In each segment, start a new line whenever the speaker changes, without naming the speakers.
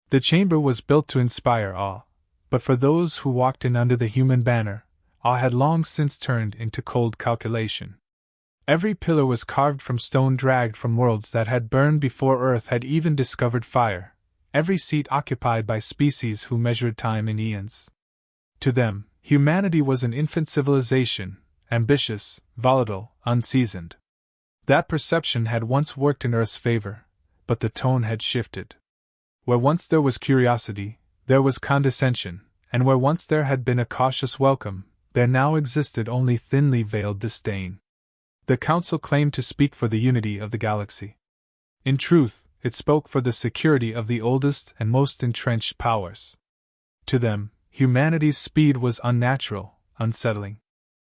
The chamber was built to inspire awe, but for those who walked in under the human banner, awe had long since turned into cold calculation. Every pillar was carved from stone dragged from worlds that had burned before Earth had even discovered fire, every seat occupied by species who measured time in eons. To them, humanity was an infant civilization, ambitious, volatile, unseasoned. That perception had once worked in Earth's favor, but the tone had shifted. Where once there was curiosity, there was condescension, and where once there had been a cautious welcome, there now existed only thinly veiled disdain. The Council claimed to speak for the unity of the galaxy. In truth, it spoke for the security of the oldest and most entrenched powers. To them, humanity's speed was unnatural, unsettling.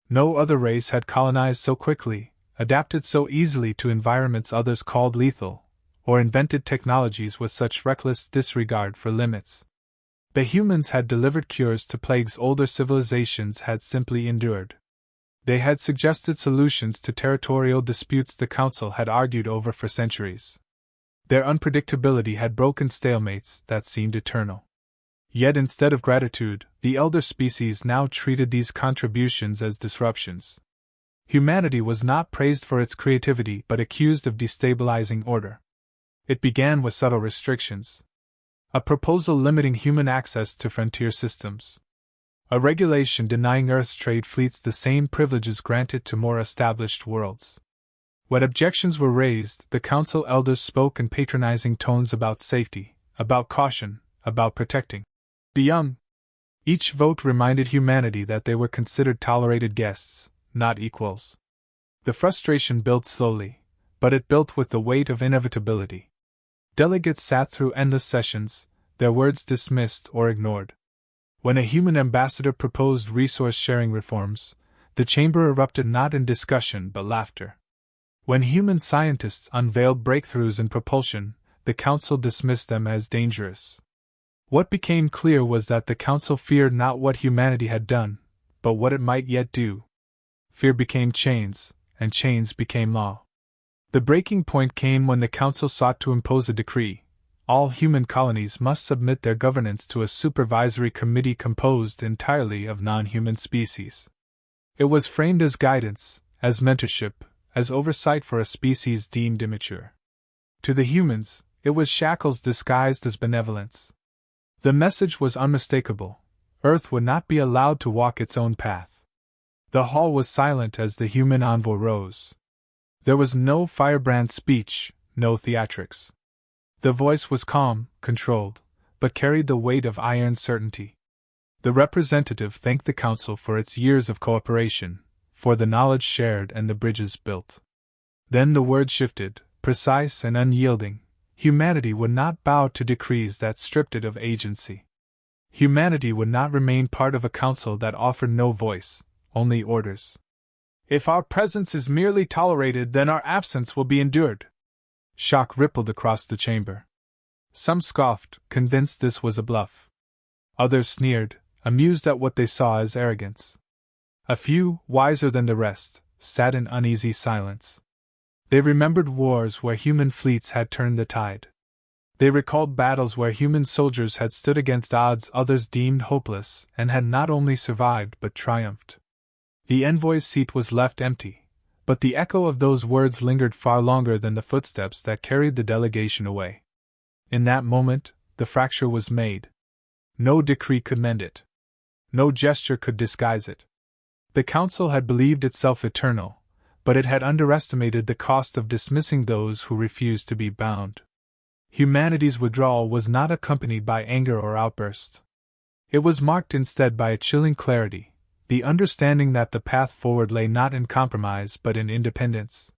No other race had colonized so quickly, adapted so easily to environments others called lethal, or invented technologies with such reckless disregard for limits. The humans had delivered cures to plagues older civilizations had simply endured. They had suggested solutions to territorial disputes the Council had argued over for centuries. Their unpredictability had broken stalemates that seemed eternal. Yet instead of gratitude, the elder species now treated these contributions as disruptions. Humanity was not praised for its creativity but accused of destabilizing order. It began with subtle restrictions. A proposal limiting human access to frontier systems. A regulation denying Earth's trade fleets the same privileges granted to more established worlds. When objections were raised, the Council elders spoke in patronizing tones about safety, about caution, about protecting the young. Each vote reminded humanity that they were considered tolerated guests, not equals. The frustration built slowly, but it built with the weight of inevitability. Delegates sat through endless sessions, their words dismissed or ignored. When a human ambassador proposed resource-sharing reforms, the chamber erupted not in discussion but laughter. When human scientists unveiled breakthroughs in propulsion, the Council dismissed them as dangerous. What became clear was that the Council feared not what humanity had done, but what it might yet do. Fear became chains, and chains became law. The breaking point came when the Council sought to impose a decree. All human colonies must submit their governance to a supervisory committee composed entirely of non-human species. It was framed as guidance, as mentorship, as oversight for a species deemed immature. To the humans, it was shackles disguised as benevolence. The message was unmistakable: Earth would not be allowed to walk its own path. The hall was silent as the human envoy rose. There was no firebrand speech, no theatrics. The voice was calm, controlled, but carried the weight of iron certainty. The representative thanked the Council for its years of cooperation, for the knowledge shared and the bridges built. Then the words shifted, precise and unyielding. Humanity would not bow to decrees that stripped it of agency. Humanity would not remain part of a council that offered no voice, only orders. If our presence is merely tolerated, then our absence will be endured. Shock rippled across the chamber. Some scoffed, convinced this was a bluff. Others sneered, amused at what they saw as arrogance. A few, wiser than the rest, sat in uneasy silence. They remembered wars where human fleets had turned the tide. They recalled battles where human soldiers had stood against odds others deemed hopeless and had not only survived but triumphed. The envoy's seat was left empty, but the echo of those words lingered far longer than the footsteps that carried the delegation away. In that moment, the fracture was made. No decree could mend it. No gesture could disguise it. The Council had believed itself eternal, but it had underestimated the cost of dismissing those who refused to be bound. Humanity's withdrawal was not accompanied by anger or outburst. It was marked instead by a chilling clarity, the understanding that the path forward lay not in compromise but in independence.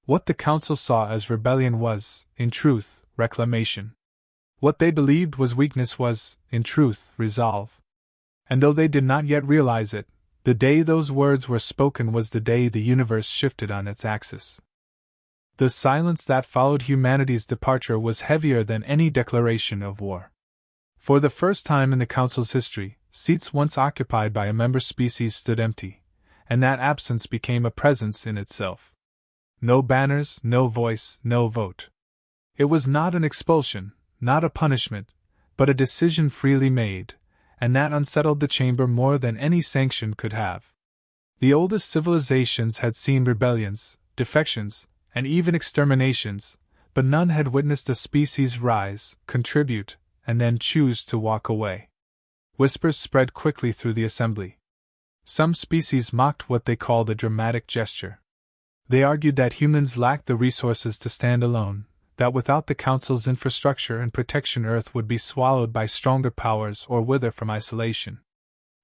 What the Council saw as rebellion was, in truth, reclamation. What they believed was weakness was, in truth, resolve. And though they did not yet realize it, the day those words were spoken was the day the universe shifted on its axis. The silence that followed humanity's departure was heavier than any declaration of war. For the first time in the Council's history, seats once occupied by a member species stood empty, and that absence became a presence in itself. No banners, no voice, no vote. It was not an expulsion, not a punishment, but a decision freely made, and that unsettled the chamber more than any sanction could have. The oldest civilizations had seen rebellions, defections, and even exterminations, but none had witnessed a species rise, contribute, and then choose to walk away. Whispers spread quickly through the assembly. Some species mocked what they called a dramatic gesture. They argued that humans lacked the resources to stand alone, that without the Council's infrastructure and protection Earth would be swallowed by stronger powers or wither from isolation.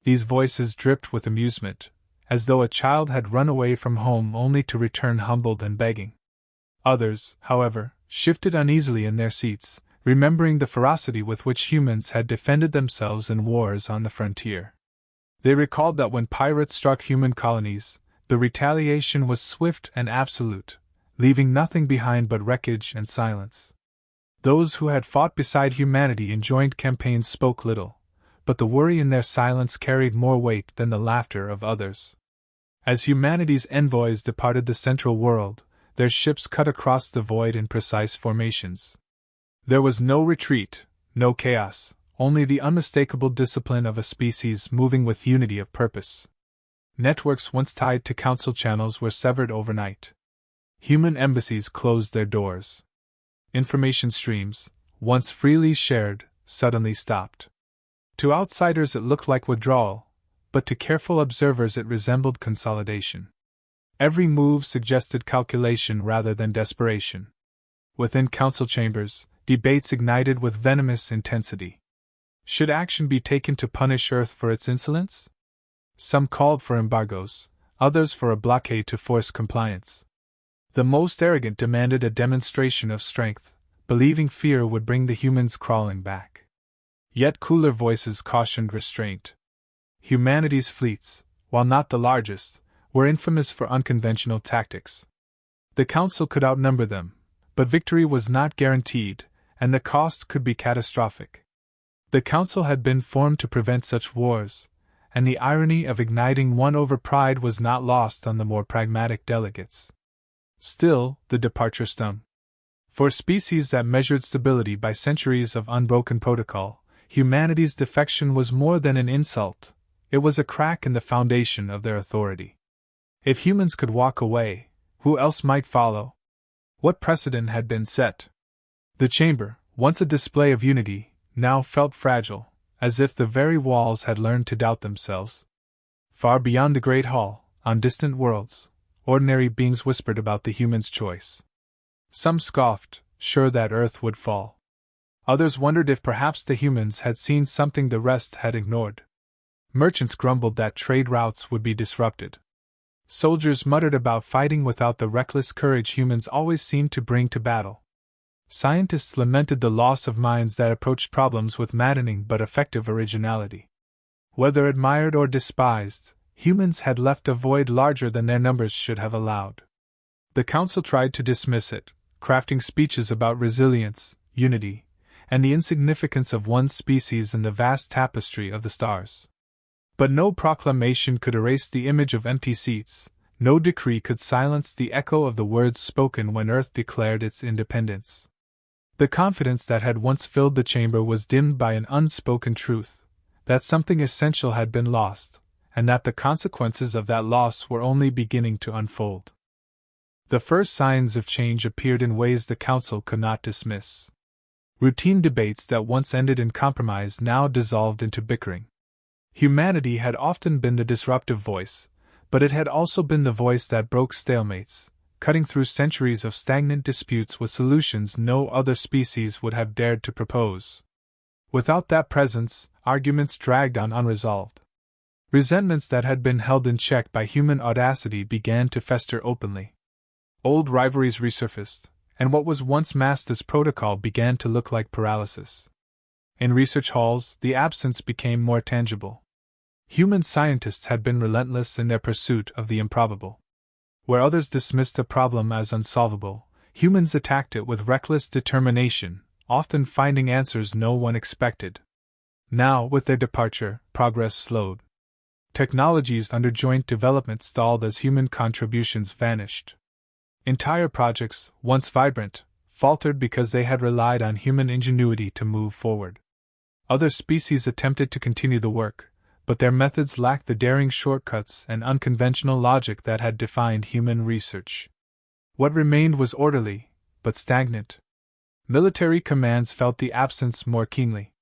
These voices dripped with amusement, as though a child had run away from home only to return humbled and begging. Others, however, shifted uneasily in their seats, remembering the ferocity with which humans had defended themselves in wars on the frontier. They recalled that when pirates struck human colonies, the retaliation was swift and absolute, leaving nothing behind but wreckage and silence. Those who had fought beside humanity in joint campaigns spoke little, but the worry in their silence carried more weight than the laughter of others. As humanity's envoys departed the central world, their ships cut across the void in precise formations. There was no retreat, no chaos, only the unmistakable discipline of a species moving with unity of purpose. Networks once tied to council channels were severed overnight. Human embassies closed their doors. Information streams, once freely shared, suddenly stopped. To outsiders it looked like withdrawal, but to careful observers it resembled consolidation. Every move suggested calculation rather than desperation. Within council chambers, debates ignited with venomous intensity. Should action be taken to punish Earth for its insolence? Some called for embargoes, others for a blockade to force compliance. The most arrogant demanded a demonstration of strength, believing fear would bring the humans crawling back. Yet cooler voices cautioned restraint. Humanity's fleets, while not the largest, were infamous for unconventional tactics. The Council could outnumber them, but victory was not guaranteed, and the cost could be catastrophic. The Council had been formed to prevent such wars, and the irony of igniting one over pride was not lost on the more pragmatic delegates. Still, the departure stung. For species that measured stability by centuries of unbroken protocol, humanity's defection was more than an insult, it was a crack in the foundation of their authority. If humans could walk away, who else might follow? What precedent had been set? The chamber, once a display of unity, now felt fragile, as if the very walls had learned to doubt themselves. Far beyond the great hall, on distant worlds, ordinary beings whispered about the human's choice. Some scoffed, sure that Earth would fall. Others wondered if perhaps the humans had seen something the rest had ignored. Merchants grumbled that trade routes would be disrupted. Soldiers muttered about fighting without the reckless courage humans always seemed to bring to battle. Scientists lamented the loss of minds that approached problems with maddening but effective originality. Whether admired or despised, humans had left a void larger than their numbers should have allowed. The Council tried to dismiss it, crafting speeches about resilience, unity, and the insignificance of one species in the vast tapestry of the stars. But no proclamation could erase the image of empty seats, no decree could silence the echo of the words spoken when Earth declared its independence. The confidence that had once filled the chamber was dimmed by an unspoken truth, that something essential had been lost, and that the consequences of that loss were only beginning to unfold. The first signs of change appeared in ways the Council could not dismiss. Routine debates that once ended in compromise now dissolved into bickering. Humanity had often been the disruptive voice, but it had also been the voice that broke stalemates, cutting through centuries of stagnant disputes with solutions no other species would have dared to propose. Without that presence, arguments dragged on unresolved. Resentments that had been held in check by human audacity began to fester openly. Old rivalries resurfaced, and what was once masked as protocol began to look like paralysis. In research halls, the absence became more tangible. Human scientists had been relentless in their pursuit of the improbable. Where others dismissed a problem as unsolvable, humans attacked it with reckless determination, often finding answers no one expected. Now, with their departure, progress slowed. Technologies under joint development stalled as human contributions vanished. Entire projects, once vibrant, faltered because they had relied on human ingenuity to move forward. Other species attempted to continue the work, but their methods lacked the daring shortcuts and unconventional logic that had defined human research. What remained was orderly, but stagnant. Military commands felt the absence more keenly.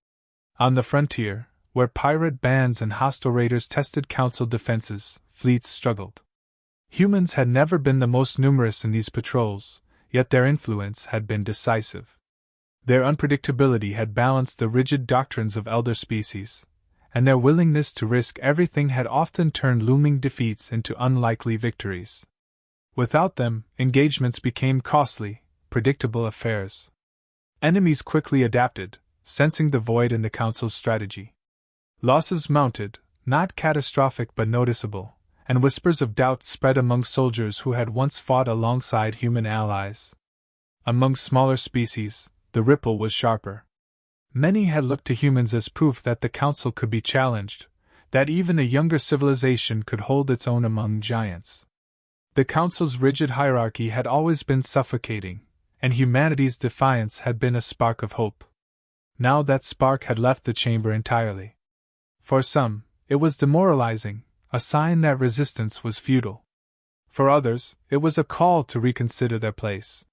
On the frontier, where pirate bands and hostile raiders tested council defenses, fleets struggled. Humans had never been the most numerous in these patrols, yet their influence had been decisive. Their unpredictability had balanced the rigid doctrines of elder species, and their willingness to risk everything had often turned looming defeats into unlikely victories. Without them, engagements became costly, predictable affairs. Enemies quickly adapted, sensing the void in the Council's strategy. Losses mounted, not catastrophic but noticeable, and whispers of doubt spread among soldiers who had once fought alongside human allies. Among smaller species, the ripple was sharper. Many had looked to humans as proof that the Council could be challenged, that even a younger civilization could hold its own among giants. The Council's rigid hierarchy had always been suffocating, and humanity's defiance had been a spark of hope. Now that spark had left the chamber entirely. For some, it was demoralizing, a sign that resistance was futile. For others, it was a call to reconsider their place.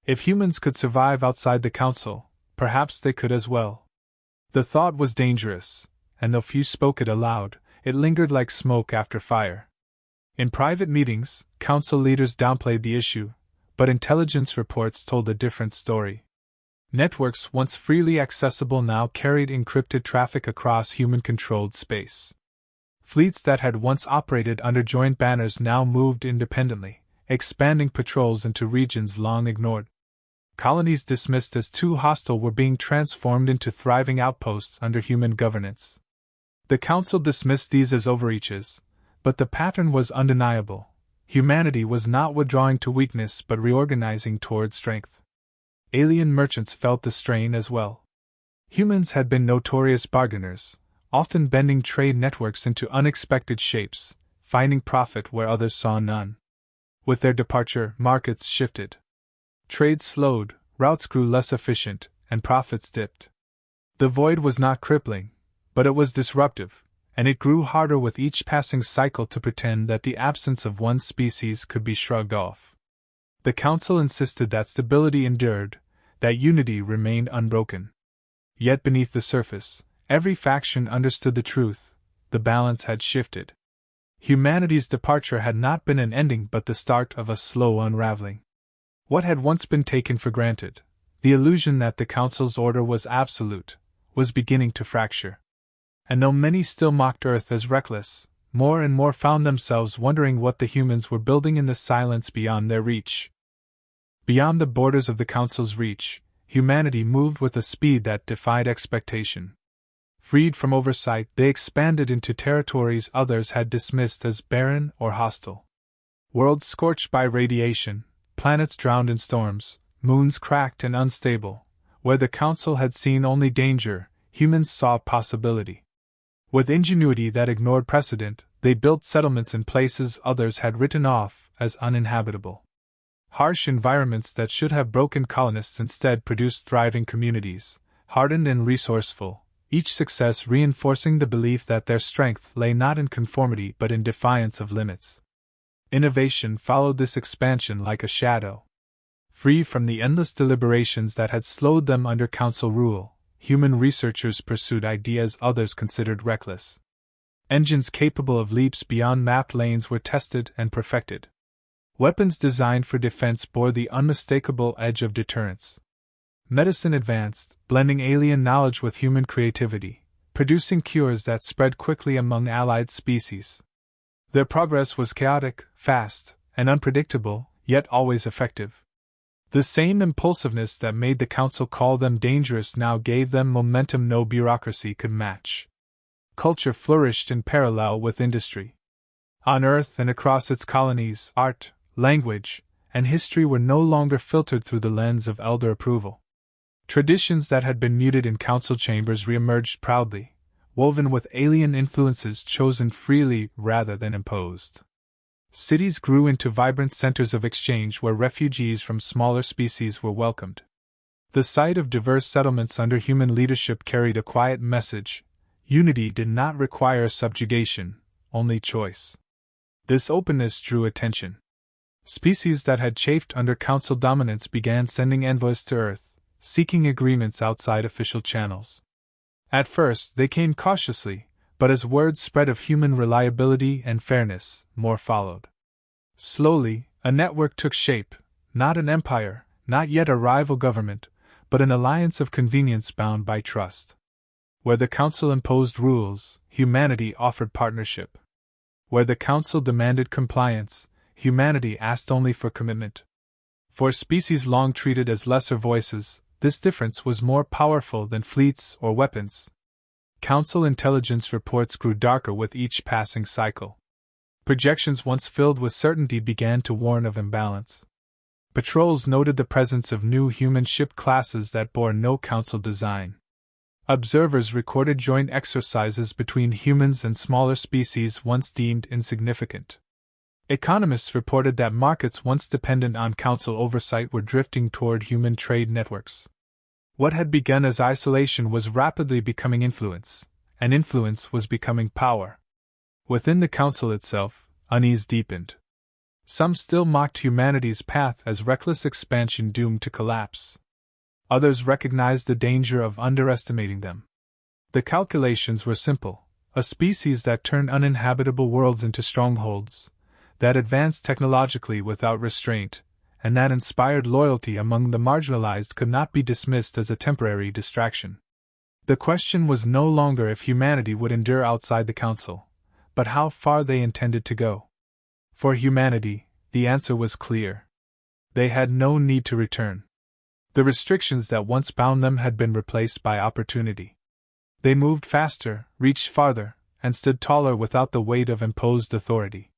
If humans could survive outside the Council, perhaps they could as well. The thought was dangerous, and though few spoke it aloud, it lingered like smoke after fire. In private meetings, Council leaders downplayed the issue, but intelligence reports told a different story. Networks once freely accessible now carried encrypted traffic across human-controlled space. Fleets that had once operated under joint banners now moved independently, expanding patrols into regions long ignored. Colonies dismissed as too hostile were being transformed into thriving outposts under human governance. The Council dismissed these as overreaches, but the pattern was undeniable. Humanity was not withdrawing to weakness but reorganizing toward strength. Alien merchants felt the strain as well. Humans had been notorious bargainers, often bending trade networks into unexpected shapes, finding profit where others saw none. With their departure, markets shifted. Trade slowed, routes grew less efficient, and profits dipped. The void was not crippling, but it was disruptive, and it grew harder with each passing cycle to pretend that the absence of one species could be shrugged off. The Council insisted that stability endured, that unity remained unbroken. Yet beneath the surface, every faction understood the truth: the balance had shifted. Humanity's departure had not been an ending but the start of a slow unraveling. What had once been taken for granted, the illusion that the Council's order was absolute, was beginning to fracture. And though many still mocked Earth as reckless, more and more found themselves wondering what the humans were building in the silence beyond their reach. Beyond the borders of the Council's reach, humanity moved with a speed that defied expectation. Freed from oversight, they expanded into territories others had dismissed as barren or hostile. Worlds scorched by radiation, planets drowned in storms, moons cracked and unstable. Where the Council had seen only danger, humans saw possibility. With ingenuity that ignored precedent, they built settlements in places others had written off as uninhabitable. Harsh environments that should have broken colonists instead produced thriving communities, hardened and resourceful, each success reinforcing the belief that their strength lay not in conformity but in defiance of limits. Innovation followed this expansion like a shadow. Free from the endless deliberations that had slowed them under Council rule, human researchers pursued ideas others considered reckless. Engines capable of leaps beyond mapped lanes were tested and perfected. Weapons designed for defense bore the unmistakable edge of deterrence. Medicine advanced, blending alien knowledge with human creativity, producing cures that spread quickly among allied species. Their progress was chaotic, fast, and unpredictable, yet always effective. The same impulsiveness that made the Council call them dangerous now gave them momentum no bureaucracy could match. Culture flourished in parallel with industry. On Earth and across its colonies, art, language, and history were no longer filtered through the lens of elder approval. Traditions that had been muted in Council chambers reemerged proudly, woven with alien influences chosen freely rather than imposed. Cities grew into vibrant centers of exchange where refugees from smaller species were welcomed. The sight of diverse settlements under human leadership carried a quiet message: unity did not require subjugation, only choice. This openness drew attention. Species that had chafed under council dominance began sending envoys to Earth, seeking agreements outside official channels. At first, they came cautiously, but as word spread of human reliability and fairness, more followed. Slowly, a network took shape, not an empire, not yet a rival government, but an alliance of convenience bound by trust. Where the Council imposed rules, humanity offered partnership. Where the Council demanded compliance, humanity asked only for commitment. For species long treated as lesser voices, this difference was more powerful than fleets or weapons. Council intelligence reports grew darker with each passing cycle. Projections once filled with certainty began to warn of imbalance. Patrols noted the presence of new human ship classes that bore no Council design. Observers recorded joint exercises between humans and smaller species once deemed insignificant. Economists reported that markets once dependent on Council oversight were drifting toward human trade networks. What had begun as isolation was rapidly becoming influence, and influence was becoming power. Within the Council itself, unease deepened. Some still mocked humanity's path as reckless expansion doomed to collapse. Others recognized the danger of underestimating them. The calculations were simple: a species that turned uninhabitable worlds into strongholds, that advanced technologically without restraint, and that inspired loyalty among the marginalized could not be dismissed as a temporary distraction. The question was no longer if humanity would endure outside the Council, but how far they intended to go. For humanity, the answer was clear. They had no need to return. The restrictions that once bound them had been replaced by opportunity. They moved faster, reached farther, and stood taller without the weight of imposed authority.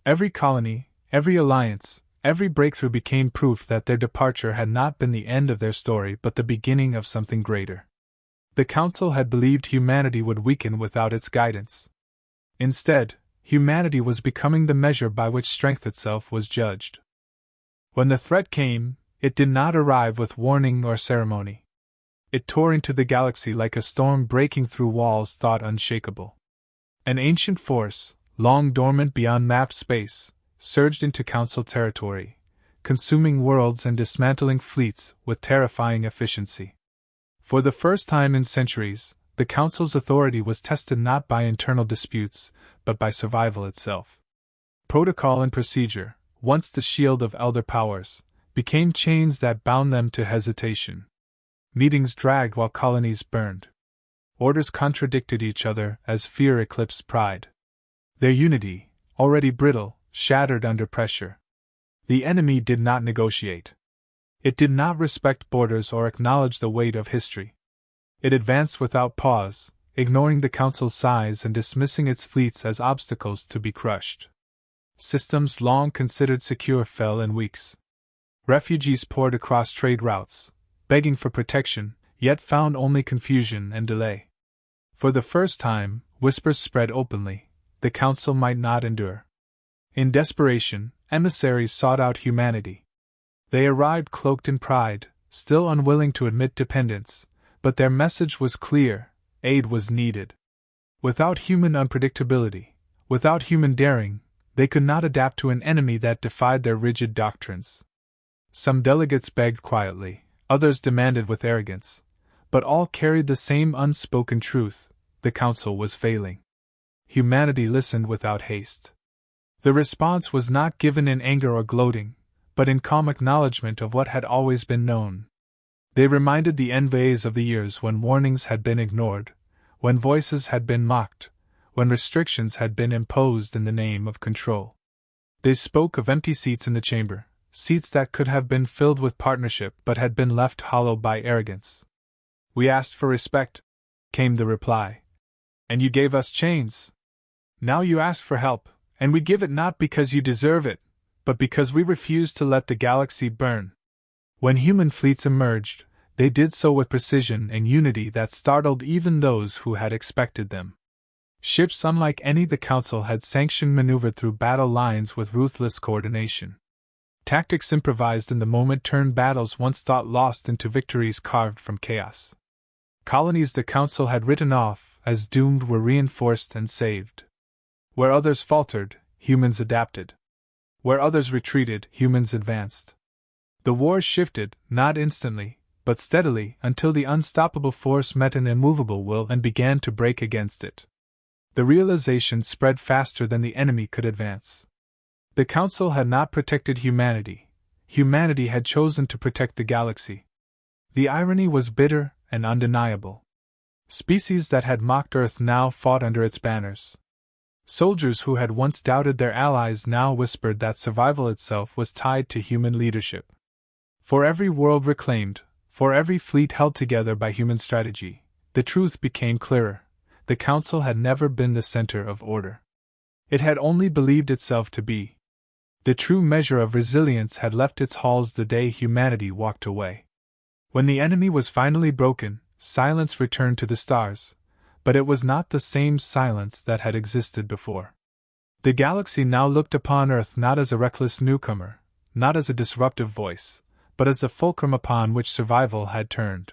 Every colony, every alliance, every breakthrough became proof that their departure had not been the end of their story but the beginning of something greater. The Council had believed humanity would weaken without its guidance. Instead, humanity was becoming the measure by which strength itself was judged. When the threat came, it did not arrive with warning or ceremony. It tore into the galaxy like a storm breaking through walls thought unshakable. An ancient force, long dormant beyond mapped space, surged into Council territory, consuming worlds and dismantling fleets with terrifying efficiency. For the first time in centuries, the Council's authority was tested not by internal disputes, but by survival itself. Protocol and procedure, once the shield of elder powers, became chains that bound them to hesitation. Meetings dragged while colonies burned. Orders contradicted each other as fear eclipsed pride. Their unity, already brittle, shattered under pressure. The enemy did not negotiate. It did not respect borders or acknowledge the weight of history. It advanced without pause, ignoring the Council's size and dismissing its fleets as obstacles to be crushed. Systems long considered secure fell in weeks. Refugees poured across trade routes, begging for protection, yet found only confusion and delay. For the first time, whispers spread openly: the Council might not endure. In desperation, emissaries sought out humanity. They arrived cloaked in pride, still unwilling to admit dependence, but their message was clear: aid was needed. Without human unpredictability, without human daring, they could not adapt to an enemy that defied their rigid doctrines. Some delegates begged quietly, others demanded with arrogance, but all carried the same unspoken truth: the Council was failing. Humanity listened without haste. The response was not given in anger or gloating, but in calm acknowledgement of what had always been known. They reminded the envoys of the years when warnings had been ignored, when voices had been mocked, when restrictions had been imposed in the name of control. They spoke of empty seats in the chamber, seats that could have been filled with partnership but had been left hollow by arrogance. "We asked for respect," came the reply, "and you gave us chains. Now you ask for help, and we give it not because you deserve it, but because we refuse to let the galaxy burn." When human fleets emerged, they did so with precision and unity that startled even those who had expected them. Ships unlike any the Council had sanctioned maneuvered through battle lines with ruthless coordination. Tactics improvised in the moment turned battles once thought lost into victories carved from chaos. Colonies the Council had written off as doomed were reinforced and saved. Where others faltered, humans adapted. Where others retreated, humans advanced. The war shifted, not instantly, but steadily, until the unstoppable force met an immovable will and began to break against it. The realization spread faster than the enemy could advance. The Council had not protected humanity. Humanity had chosen to protect the galaxy. The irony was bitter and undeniable. Species that had mocked Earth now fought under its banners. Soldiers who had once doubted their allies now whispered that survival itself was tied to human leadership. For every world reclaimed, for every fleet held together by human strategy, the truth became clearer. The Council had never been the center of order. It had only believed itself to be. The true measure of resilience had left its halls the day humanity walked away. When the enemy was finally broken, silence returned to the stars, but it was not the same silence that had existed before. The galaxy now looked upon Earth not as a reckless newcomer, not as a disruptive voice, but as the fulcrum upon which survival had turned.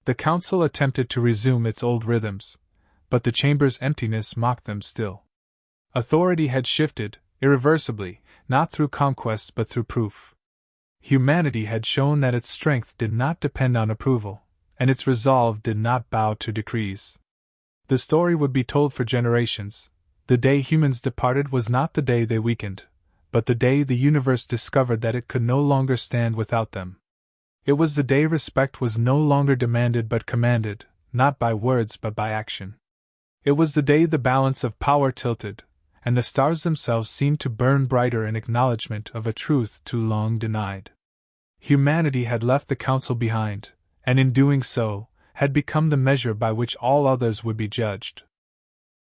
The Council attempted to resume its old rhythms, but the chamber's emptiness mocked them still. Authority had shifted, irreversibly, not through conquest but through proof. Humanity had shown that its strength did not depend on approval, and its resolve did not bow to decrees. The story would be told for generations. The day humans departed was not the day they weakened, but the day the universe discovered that it could no longer stand without them. It was the day respect was no longer demanded but commanded, not by words but by action. It was the day the balance of power tilted, and the stars themselves seemed to burn brighter in acknowledgement of a truth too long denied. Humanity had left the Council behind, and in doing so, had become the measure by which all others would be judged.